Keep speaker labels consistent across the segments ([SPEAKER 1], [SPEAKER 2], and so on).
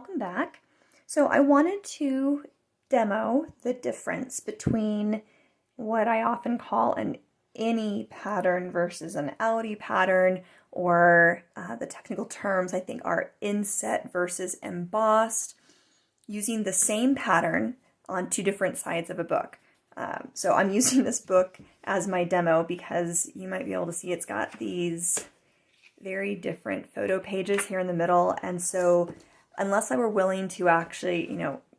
[SPEAKER 1] welcome back. So I wanted to demo the difference between what I often call an Innie pattern versus an Outie pattern, or the technical terms I think are inset versus embossed, using the same pattern on two different sides of a book. So I'm using this book as my demo because you might be able to see it's got these very different photo pages here in the middle, and so unless I were willing to actually,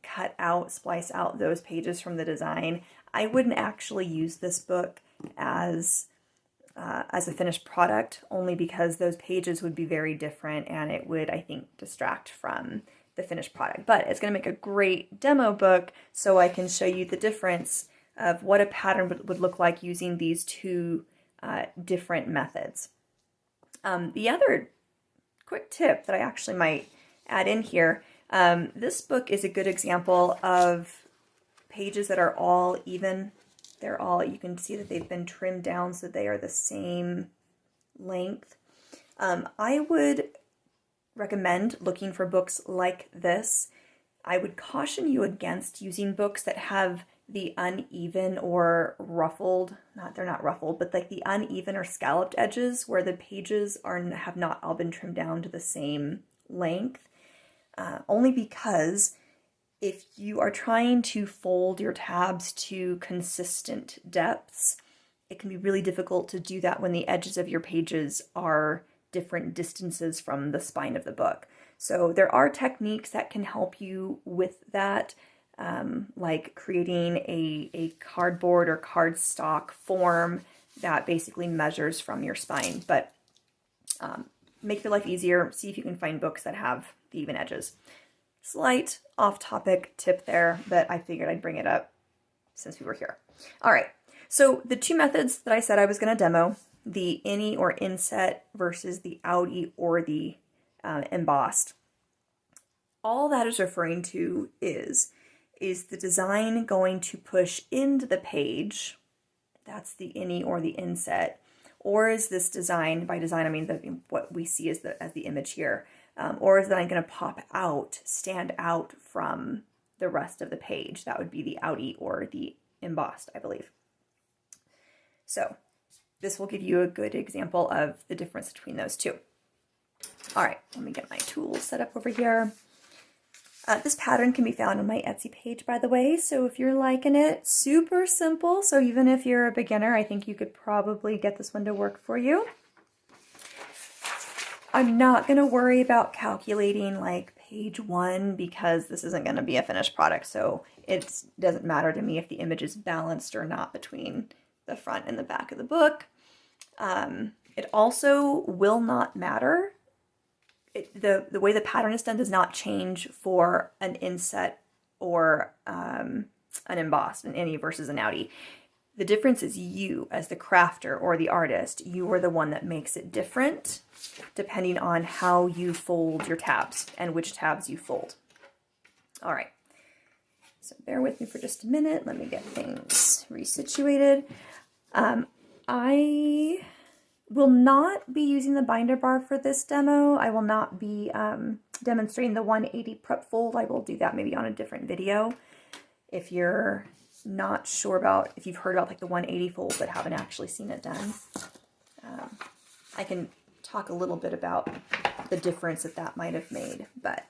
[SPEAKER 1] cut out, splice out those pages from the design, I wouldn't actually use this book as a finished product, only because those pages would be very different and it would, I think, distract from the finished product. But it's going to make a great demo book so I can show you the difference of what a pattern would look like using these two different methods. The other quick tip that I actually might add in here, this book is a good example of pages that are all even. You can see that they've been trimmed down so they are the same length. I would recommend looking for books like this. I would caution you against using books that have the uneven or ruffled, they're not ruffled, but like the uneven or scalloped edges where the pages have not all been trimmed down to the same length. Only because if you are trying to fold your tabs to consistent depths, it can be really difficult to do that when the edges of your pages are different distances from the spine of the book. So there are techniques that can help you with that, like creating a cardboard or cardstock form that basically measures from your spine. But make your life easier. See if you can find books that have the even edges. Slight off-topic tip there, but I figured I'd bring it up since we were here. All right, so the two methods that I said I was going to demo, the Innie or inset versus the Outie or the embossed, all that is referring to is the design going to push into the page, that's the Innie or the inset, or is this design, by design I mean what we see as the image here, or is that going to pop out, stand out from the rest of the page? That would be the Outie or the embossed, I believe. So this will give you a good example of the difference between those two. All right, let me get my tools set up over here. This pattern can be found on my Etsy page, by the way, so if you're liking it, super simple. So even if you're a beginner, I think you could probably get this one to work for you. I'm not going to worry about calculating like page 1 because this isn't going to be a finished product, so it doesn't matter to me if the image is balanced or not between the front and the back of the book. It also will not matter. The way the pattern is done does not change for an inset or an embossed, an Innie versus an Outie. The difference is you, as the crafter or the artist, you are the one that makes it different depending on how you fold your tabs and which tabs you fold. All right, so bear with me for just a minute. Let me get things resituated. I will not be using the binder bar for this demo. I will not be demonstrating the 180 prep fold. I will do that maybe on a different video. If you're not sure about, if you've heard about like the 180 fold but haven't actually seen it done, I can talk a little bit about the difference that might have made, but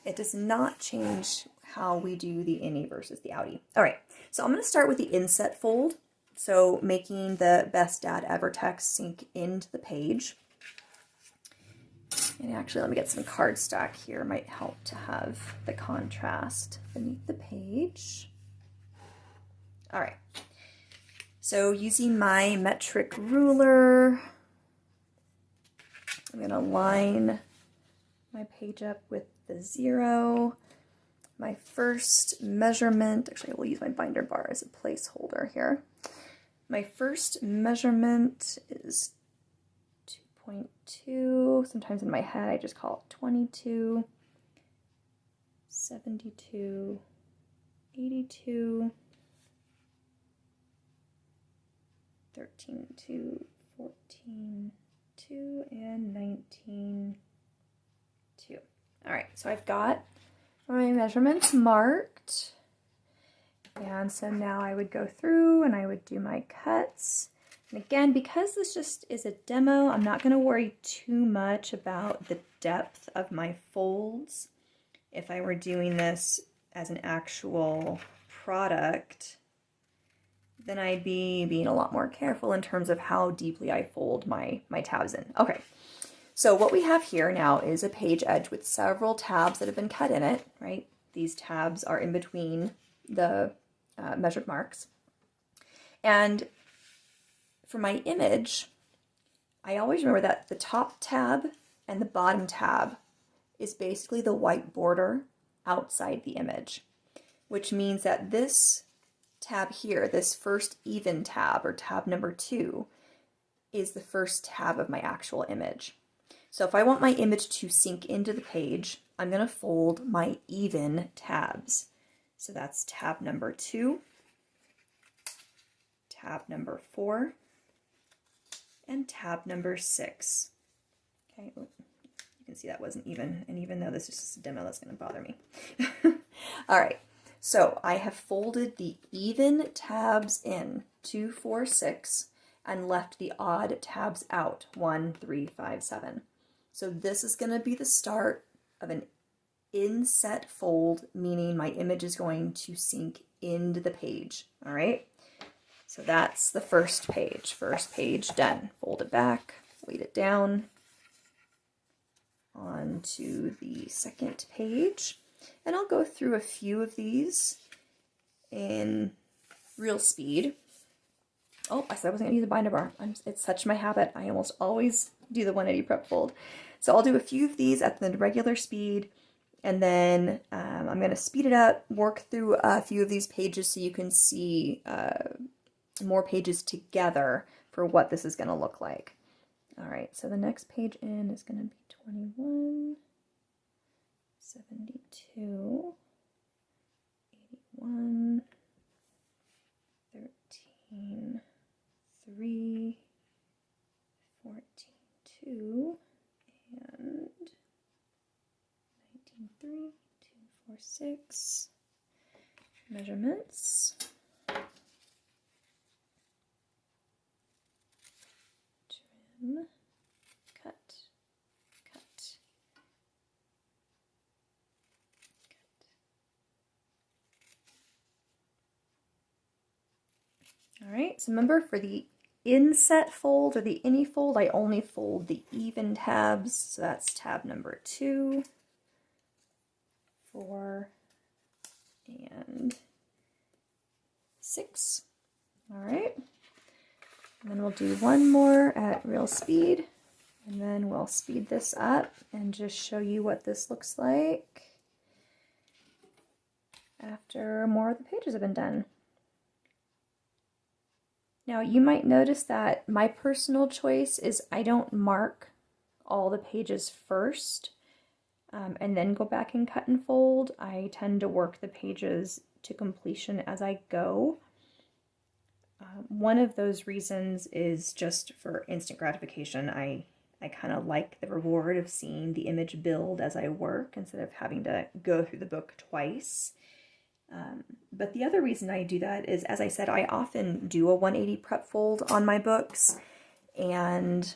[SPEAKER 1] it does not change how we do the Innie versus the Outie. All right, so I'm going to start with the inset fold. So making the best dad ever text sink into the page. And actually, let me get some cardstock here. Might help to have the contrast beneath the page. All right. So using my metric ruler, I'm going to line my page up with the 0. My first measurement, actually I will use my binder bar as a placeholder here. My first measurement is 2.2. Sometimes in my head I just call it 22, 72, 82, 13.2, 14.2, and 19.2. All right, so I've got my measurements marked. And so now I would go through and I would do my cuts. And again, because this just is a demo, I'm not going to worry too much about the depth of my folds. If I were doing this as an actual product, then I'd be being a lot more careful in terms of how deeply I fold my tabs in. Okay, so what we have here now is a page edge with several tabs that have been cut in it, right? These tabs are in between the measured marks. And for my image, I always remember that the top tab and the bottom tab is basically the white border outside the image, which means that this tab here, this first even tab, or tab number 2, is the first tab of my actual image. So if I want my image to sink into the page, I'm going to fold my even tabs. So that's tab number 2, tab number 4, and tab number 6. Okay, you can see that wasn't even, and even though this is just a demo, that's going to bother me. All right, so I have folded the even tabs in 2, 4, 6, and left the odd tabs out 1, 3, 5, 7. So this is going to be the start of an inset fold, meaning my image is going to sink into the page. All right, so that's the first page done. Fold it back, weight it down onto the second page, and I'll go through a few of these in real speed. Oh, I said I wasn't going to use a binder bar. It's such my habit. I almost always do the 180 prep fold. So I'll do a few of these at the regular speed, and then I'm going to speed it up, work through a few of these pages so you can see more pages together for what this is going to look like. All right, so the next page in is going to be 21, 72, 81, 13, 3, 14, 2, and 19, 3, 2, 4, 6. Measurements. Trim, cut, cut, cut. All right, so remember, for the inset fold or the Innie fold, I only fold the even tabs. So that's tab number 2, 4, and 6. All right. And then we'll do one more at real speed, and then we'll speed this up and just show you what this looks like after more of the pages have been done. Now you might notice that my personal choice is I don't mark all the pages first and then go back and cut and fold. I tend to work the pages to completion as I go. One of those reasons is just for instant gratification. I kind of like the reward of seeing the image build as I work instead of having to go through the book twice. But the other reason I do that is, as I said, I often do a 180 prep fold on my books, and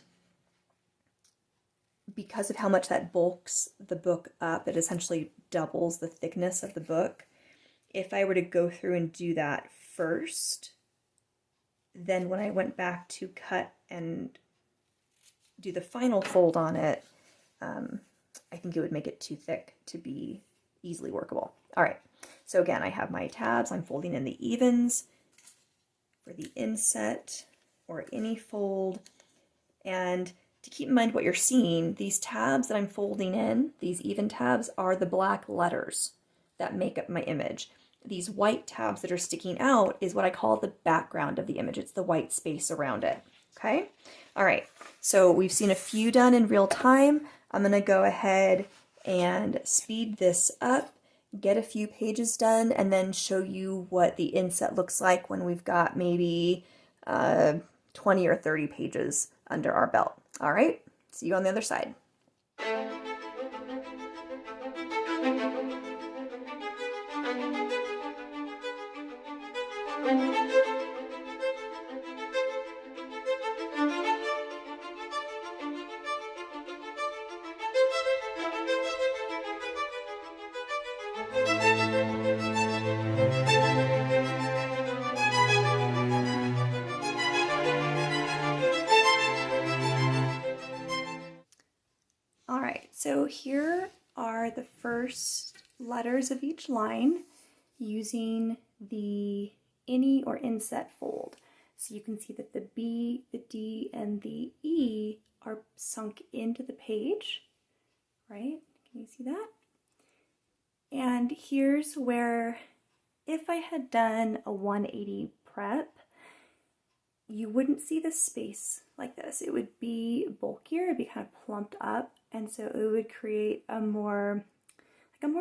[SPEAKER 1] because of how much that bulks the book up, it essentially doubles the thickness of the book. If I were to go through and do that first, then when I went back to cut and do the final fold on it, I think it would make it too thick to be easily workable. All right, so again, I have my tabs. I'm folding in the evens for the inset or Innie fold. And to keep in mind what you're seeing, these tabs that I'm folding in, these even tabs, are the black letters that make up my image. These white tabs that are sticking out is what I call the background of the image. It's the white space around it, okay? All right, so we've seen a few done in real time. I'm gonna go ahead and speed this up, get a few pages done, and then show you what the inset looks like when we've got maybe 20 or 30 pages under our belt. All right, see you on the other side. All right, so here are the first letters of each line using the Innie or inset fold. So you can see that the B, the D, and the E are sunk into the page, right? Can you see that? And here's where, if I had done a 180 prep, you wouldn't see the space like this. It would be bulkier, it'd be kind of plumped up, and so it would create a more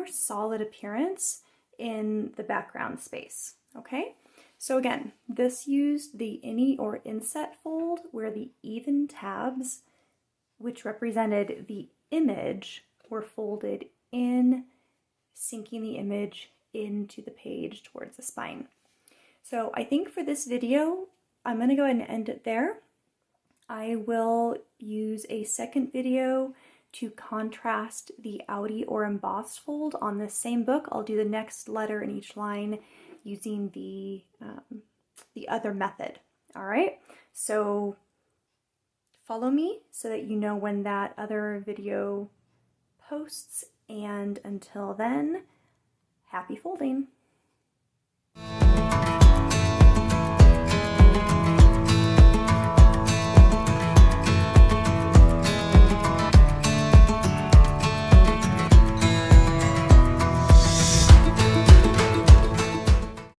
[SPEAKER 1] solid appearance in the background space, okay? So again, this used the Innie or inset fold where the even tabs, which represented the image, were folded in, sinking the image into the page towards the spine. So I think for this video, I'm going to go ahead and end it there. I will use a second video to contrast the Outie or embossed fold on this same book. I'll do the next letter in each line using the other method. All right, so follow me so that you know when that other video posts, and until then, happy folding.